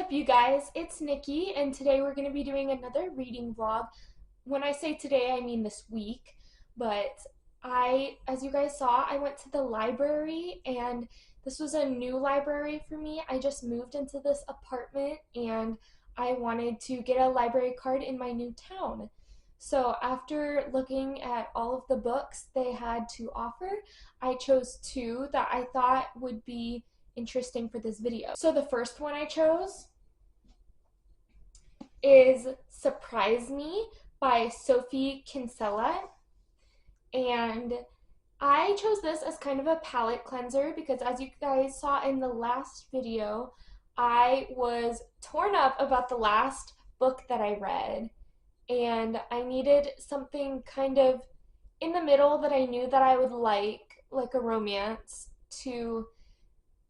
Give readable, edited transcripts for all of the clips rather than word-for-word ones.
up, you guys? It's Nikki, and today we're going to be doing another reading vlog. When I say today, I mean this week, but as you guys saw, I went to the library, and this was a new library for me. I just moved into this apartment, and I wanted to get a library card in my new town. So after looking at all of the books they had to offer, I chose two that I thought would be interesting for this video. So the first one I chose is Surprise Me by Sophie Kinsella, and I chose this as kind of a palate cleanser because, as you guys saw in the last video, I was torn up about the last book that I read, and I needed something kind of in the middle that I knew that I would like a romance, to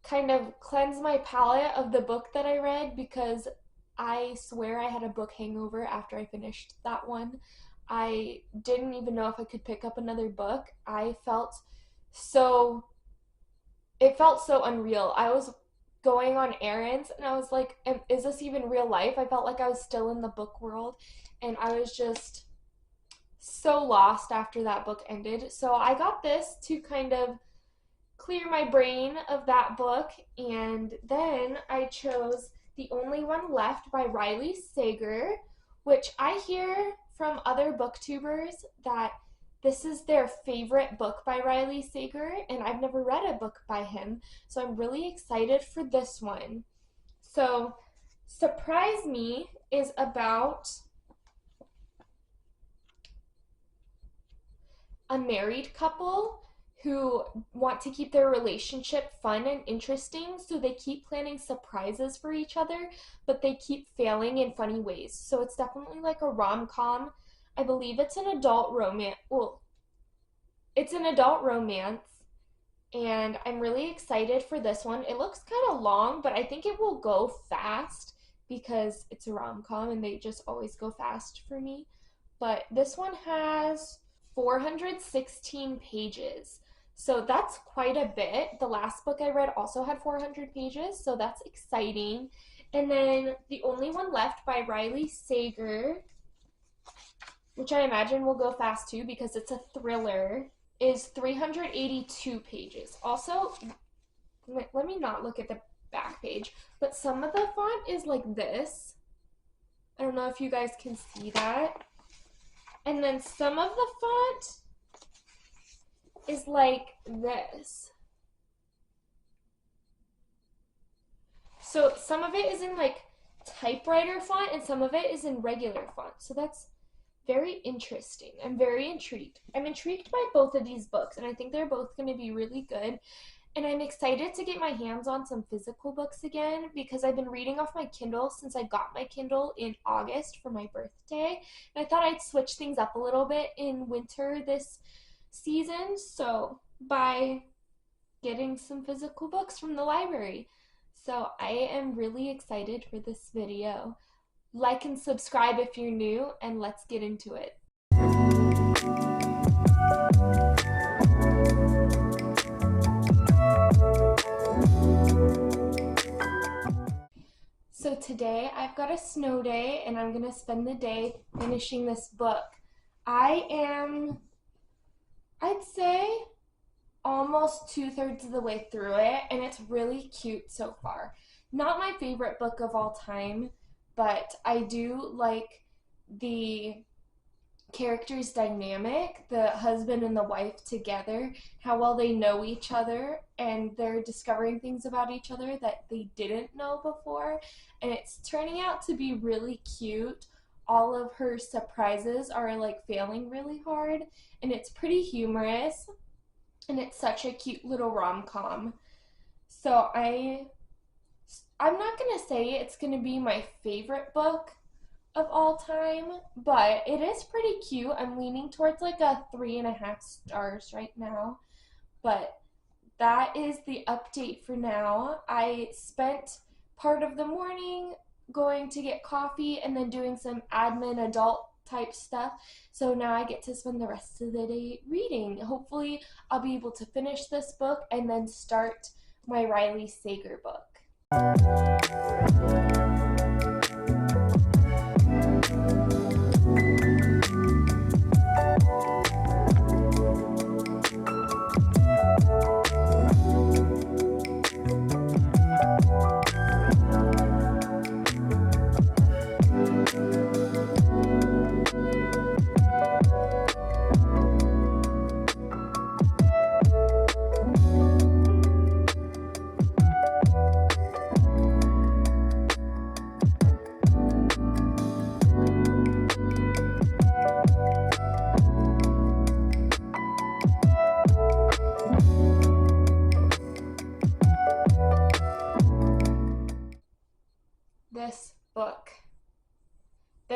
kind of cleanse my palate of the book that I read, because I swear I had a book hangover after I finished that one. I didn't even know if I could pick up another book. So it felt so unreal. I was going on errands and I was like, is this even real life? I felt like I was still in the book world, and I was just so lost after that book ended. So I got this to kind of clear my brain of that book, and then I chose The Only One Left by Riley Sager, which I hear from other booktubers that this is their favorite book by Riley Sager, and I've never read a book by him, so I'm really excited for this one. So Surprise Me is about a married couple who want to keep their relationship fun and interesting, so they keep planning surprises for each other, but they keep failing in funny ways. So it's definitely like a rom-com. I believe it's an adult romance. Well, it's an adult romance, and I'm really excited for this one. It looks kind of long, but I think it will go fast because it's a rom-com and they just always go fast for me. But this one has 416 pages. So that's quite a bit. The last book I read also had 400 pages, so that's exciting. And then The Only One Left by Riley Sager, which I imagine will go fast too because it's a thriller, is 382 pages. Also, let me not look at the back page, but some of the font is like this. I don't know if you guys can see that. And then some of the font is like this. So some of it is in like typewriter font and some of it is in regular font. So that's very interesting. I'm very intrigued. I'm intrigued by both of these books, and I think they're both going to be really good. And I'm excited to get my hands on some physical books again because I've been reading off my Kindle since I got my Kindle in August for my birthday. And I thought I'd switch things up a little bit in winter this season, so by getting some physical books from the library. So I am really excited for this video. Like and subscribe if you're new, and let's get into it. So today I've got a snow day, and I'm gonna spend the day finishing this book. I'd say almost 2/3 of the way through it, and it's really cute so far. Not my favorite book of all time, but I do like the characters' dynamic, the husband and the wife together, how well they know each other, and they're discovering things about each other that they didn't know before, and it's turning out to be really cute. All of her surprises are like failing really hard, and it's pretty humorous, and it's such a cute little rom-com. So I'm not gonna say it's gonna be my favorite book of all time, but it is pretty cute. I'm leaning towards like a 3.5 stars right now, but that is the update for now. I spent part of the morning going to get coffee and then doing some admin adult type stuff, so now I get to spend the rest of the day reading. Hopefully I'll be able to finish this book and then start my Riley Sager book.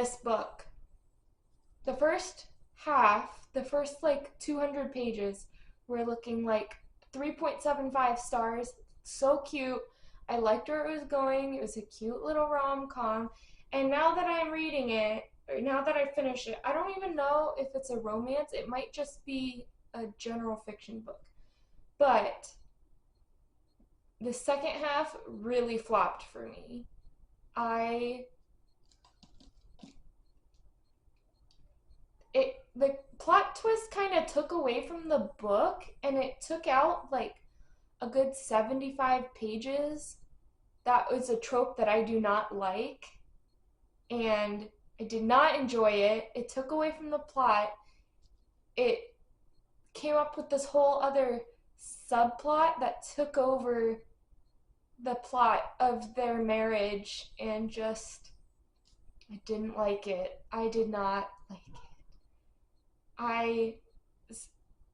this book. The first half, the first like 200 pages, were looking like 3.75 stars. So cute. I liked where it was going. It was a cute little rom com. And now that I'm reading it, or now that I finish it, I don't even know if it's a romance. It might just be a general fiction book. But the second half really flopped for me. I the plot twist kind of took away from the book, and it took out like a good 75 pages. That was a trope that I do not like, and I did not enjoy it. It took away from the plot. It came up with this whole other subplot that took over the plot of their marriage, and just I didn't like it. I did not like it. I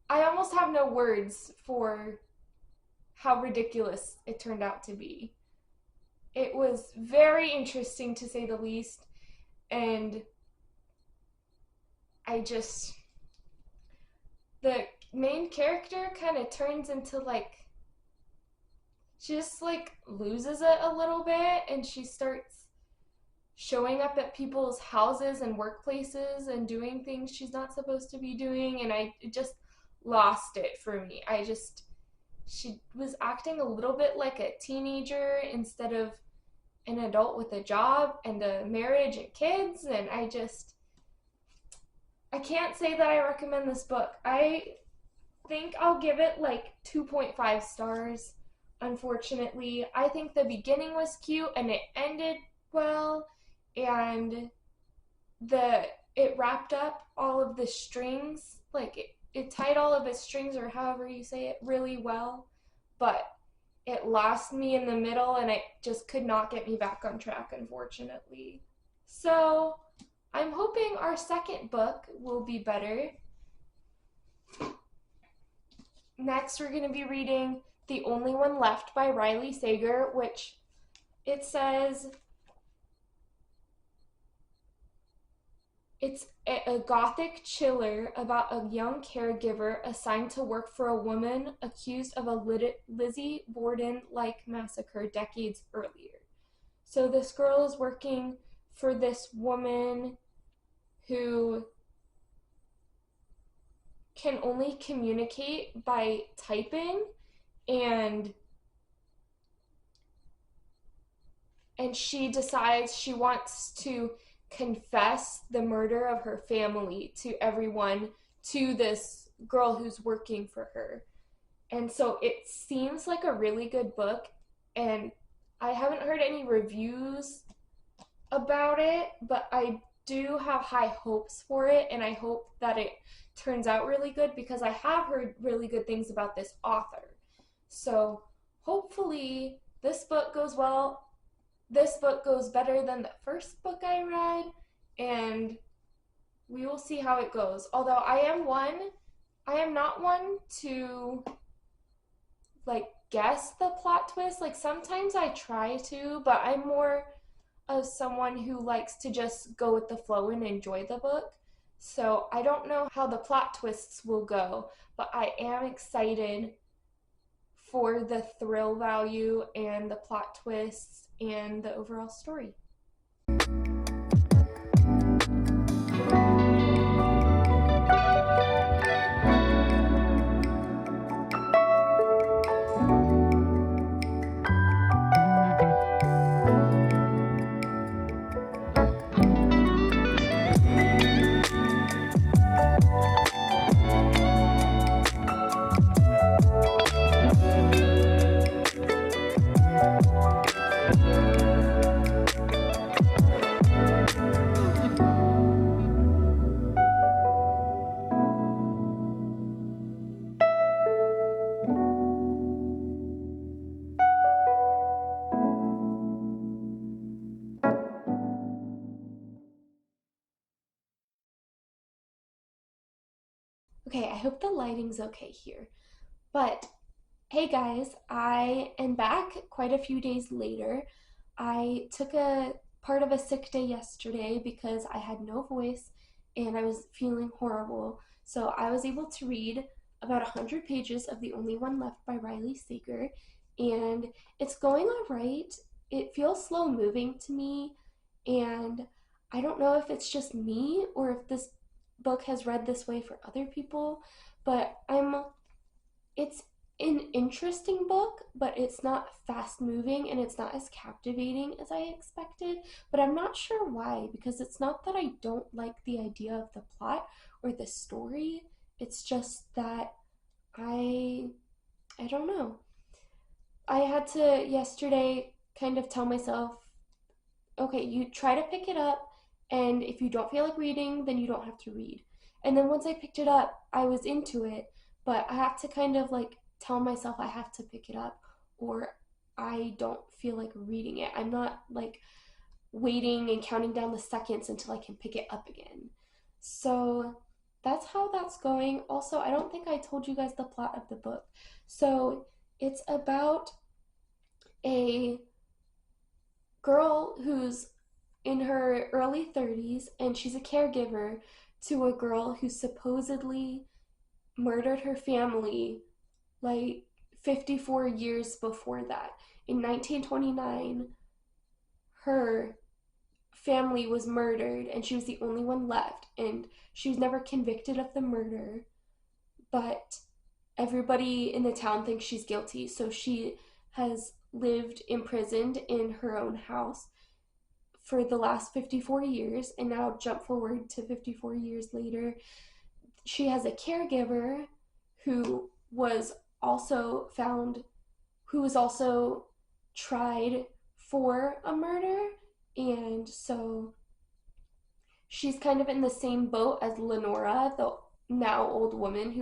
I almost have no words for how ridiculous it turned out to be. It was very interesting to say the least, and I just the main character kind of turns into like she just like loses it a little bit, and she starts showing up at people's houses and workplaces and doing things she's not supposed to be doing, and I just lost it for me. She was acting a little bit like a teenager instead of an adult with a job and a marriage and kids, and I can't say that I recommend this book. I think I'll give it like 2.5 stars. Unfortunately, I think the beginning was cute and it ended well, and the it wrapped up all of the strings, like it tied all of its strings, or however you say it, really well, but it lost me in the middle, and it just could not get me back on track, unfortunately. So I'm hoping our second book will be better. Next, we're going to be reading The Only One Left by Riley Sager, which it says it's a gothic chiller about a young caregiver assigned to work for a woman accused of a Lizzie Borden-like massacre decades earlier. So this girl is working for this woman who can only communicate by typing, and she decides she wants to confess the murder of her family to everyone, to this girl who's working for her. And so it seems like a really good book, and I haven't heard any reviews about it, but I do have high hopes for it, and I hope that it turns out really good because I have heard really good things about this author. So hopefully this book goes well. This book goes better than the first book I read, and we will see how it goes. Although I am not one to like guess the plot twist. Like sometimes I try to, but I'm more of someone who likes to just go with the flow and enjoy the book. So I don't know how the plot twists will go, but I am excited for the thrill value and the plot twists and the overall story. Okay, I hope the lighting's okay here. But hey guys, I am back quite a few days later. I took a part of a sick day yesterday because I had no voice and I was feeling horrible. So I was able to read about 100 pages of The Only One Left by Riley Sager, and it's going all right. It feels slow moving to me, and I don't know if it's just me or if this book has read this way for other people, but it's an interesting book, but it's not fast moving and it's not as captivating as I expected. But I'm not sure why, because it's not that I don't like the idea of the plot or the story. It's just that I I don't know. I had to yesterday kind of tell myself, okay, you try to pick it up, and if you don't feel like reading, then you don't have to read. And then once I picked it up, I was into it, but I have to kind of like tell myself I have to pick it up or I don't feel like reading it. I'm not like waiting and counting down the seconds until I can pick it up again. So that's how that's going. Also, I don't think I told you guys the plot of the book. So it's about a girl who's in her early 30s and she's a caregiver to a girl who supposedly murdered her family like 54 years before that. In 1929, her family was murdered and she was the only one left, and she was never convicted of the murder, but everybody in the town thinks she's guilty, so she has lived imprisoned in her own house for the last 54 years. And now jump forward to 54 years later, she has a caregiver who was also found who was also tried for a murder, and so she's kind of in the same boat as Lenora, the now old woman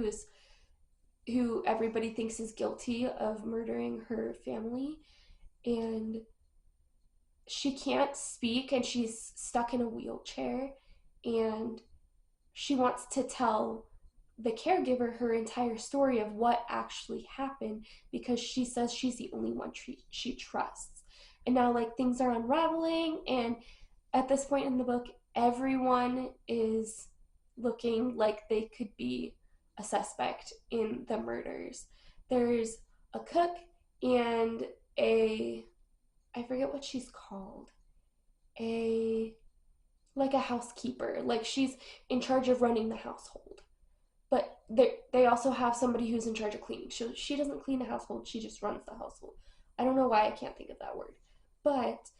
who everybody thinks is guilty of murdering her family. And she can't speak and she's stuck in a wheelchair, and she wants to tell the caregiver her entire story of what actually happened because she says she's the only one she trusts. And now like things are unraveling, and at this point in the book everyone is looking like they could be a suspect in the murders. There's a cook and a, I forget what she's called, a like a housekeeper, like she's in charge of running the household, but they also have somebody who's in charge of cleaning. She doesn't clean the household, she just runs the household. I don't know why I can't think of that word, but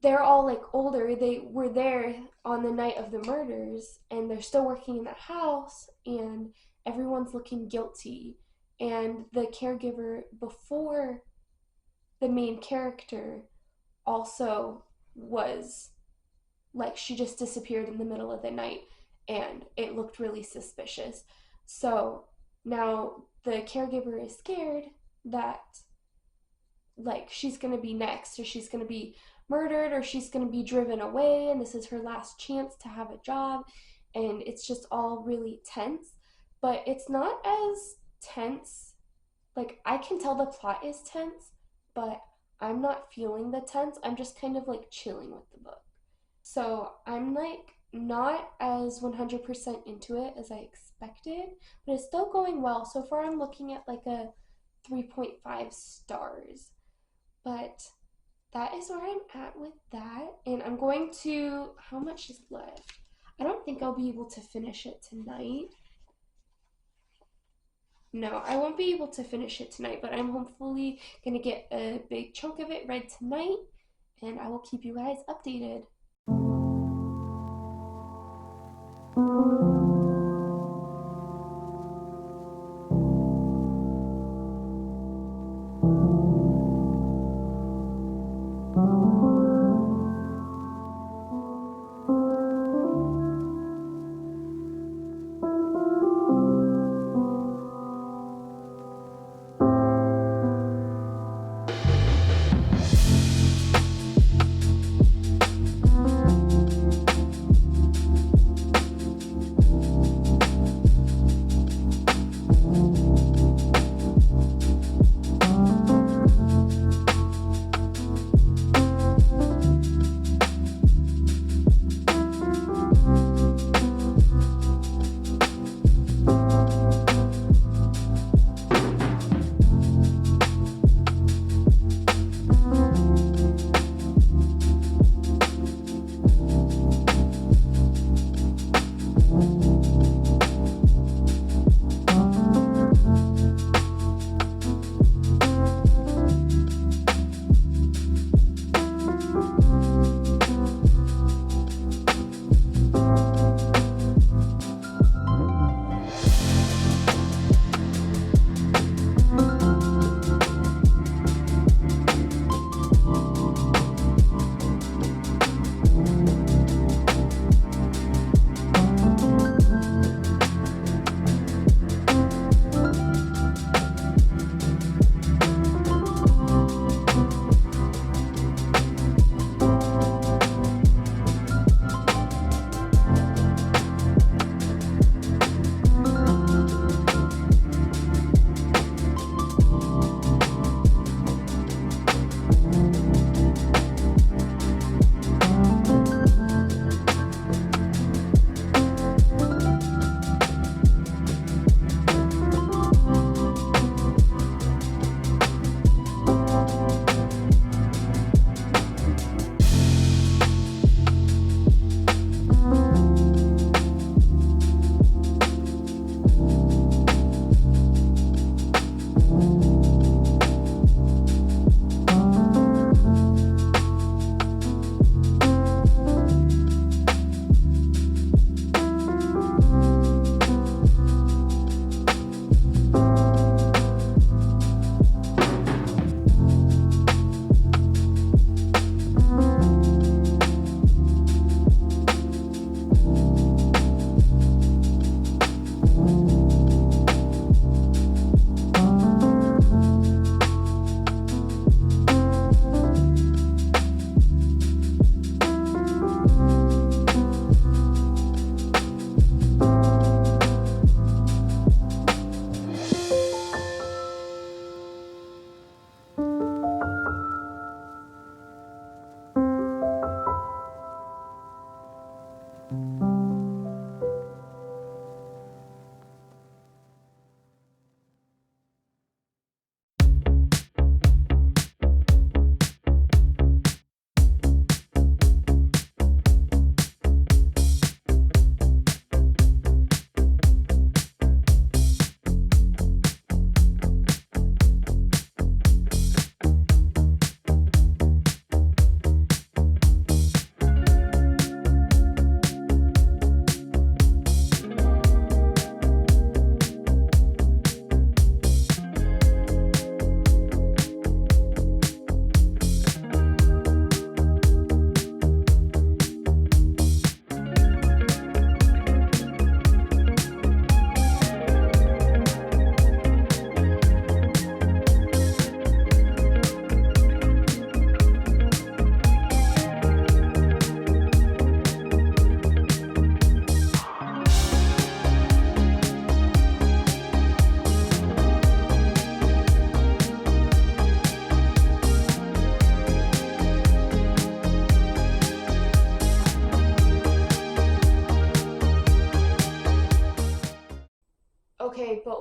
they're all like older. They were there on the night of the murders and they're still working in the house, and everyone's looking guilty. And the caregiver before the main character also was like, she just disappeared in the middle of the night and it looked really suspicious. So now the caregiver is scared that like she's gonna be next, or she's gonna be murdered, or she's gonna be driven away, and this is her last chance to have a job, and it's just all really tense. But it's not as tense. Like, I can tell the plot is tense, but I'm not feeling the tense. I'm just kind of like chilling with the book. So I'm like not as 100% into it as I expected, but it's still going well. So far I'm looking at like a 3.5 stars. But that is where I'm at with that. And I'm going to, how much is left? I don't think I'll be able to finish it tonight. No, I won't be able to finish it tonight, but I'm hopefully gonna get a big chunk of it read tonight, and I will keep you guys updated.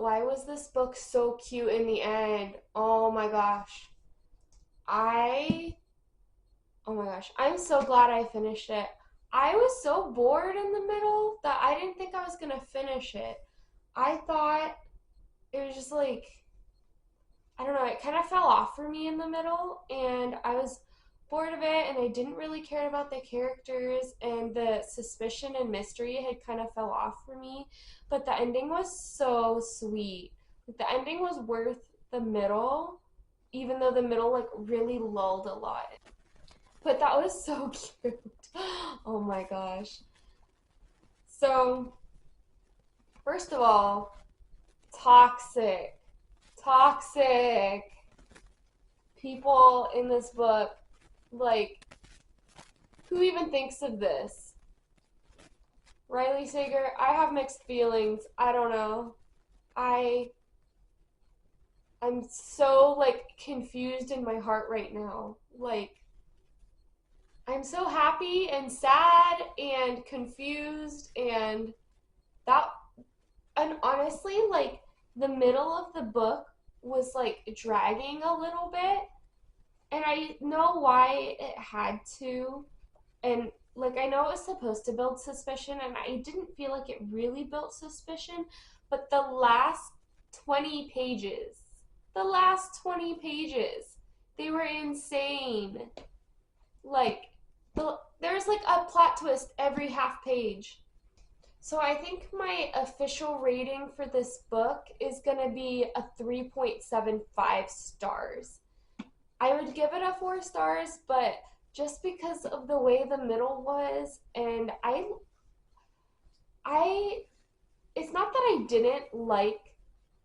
why was this book so cute in the end? Oh my gosh. I Oh my gosh, I'm so glad I finished it. I was so bored in the middle that I didn't think I was gonna finish it. I thought it was just like, I don't know, it kind of fell off for me in the middle, and I was bored of it, and I didn't really care about the characters, and the suspicion and mystery had kind of fell off for me. But the ending was so sweet. Like, the ending was worth the middle, even though the middle like really lulled a lot. But that was so cute. Oh my gosh. So, first of all, toxic. Toxic people in this book. Like, who even thinks of this? Riley Sager, I have mixed feelings. I don't know. I I'm so like confused in my heart right now. Like, I'm so happy and sad and confused, and that, and honestly, like, the middle of the book was like dragging a little bit, and I know why it had to, and like, I know it was supposed to build suspicion, and I didn't feel like it really built suspicion, but the last 20 pages, they were insane. Like, there's like a plot twist every half page. So I think my official rating for this book is going to be a 3.75 stars. I would give it a 4 stars, but just because of the way the middle was, and I it's not that I didn't like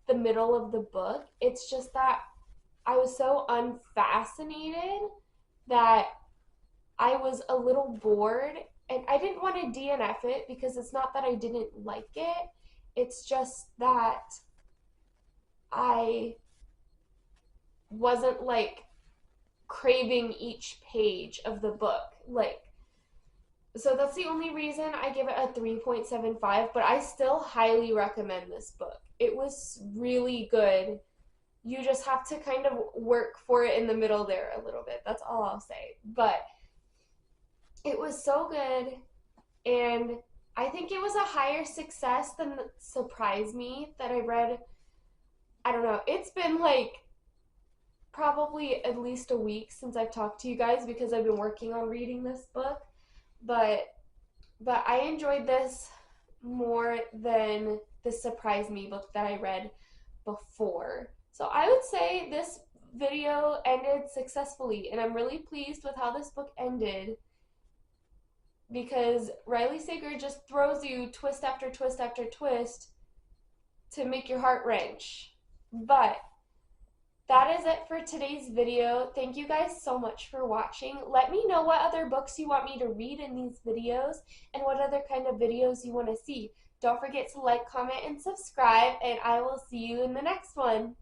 the middle of the book. It's just that I was so unfascinated that I was a little bored, and I didn't want to DNF it because it's not that I didn't like it. It's just that I wasn't like craving each page of the book. Like, so that's the only reason I give it a 3.75, but I still highly recommend this book. It was really good. You just have to kind of work for it in the middle there a little bit. That's all I'll say. But it was so good, and I think it was a higher success than Surprise Me that I read. I don't know. It's been like probably at least a week since I've talked to you guys because I've been working on reading this book, but I enjoyed this more than the Surprise Me book that I read before. So I would say this video ended successfully, and I'm really pleased with how this book ended because Riley Sager just throws you twist after twist after twist to make your heart wrench. But that is it for today's video. Thank you guys so much for watching. Let me know what other books you want me to read in these videos and what other kind of videos you want to see. Don't forget to like, comment, and subscribe, and I will see you in the next one.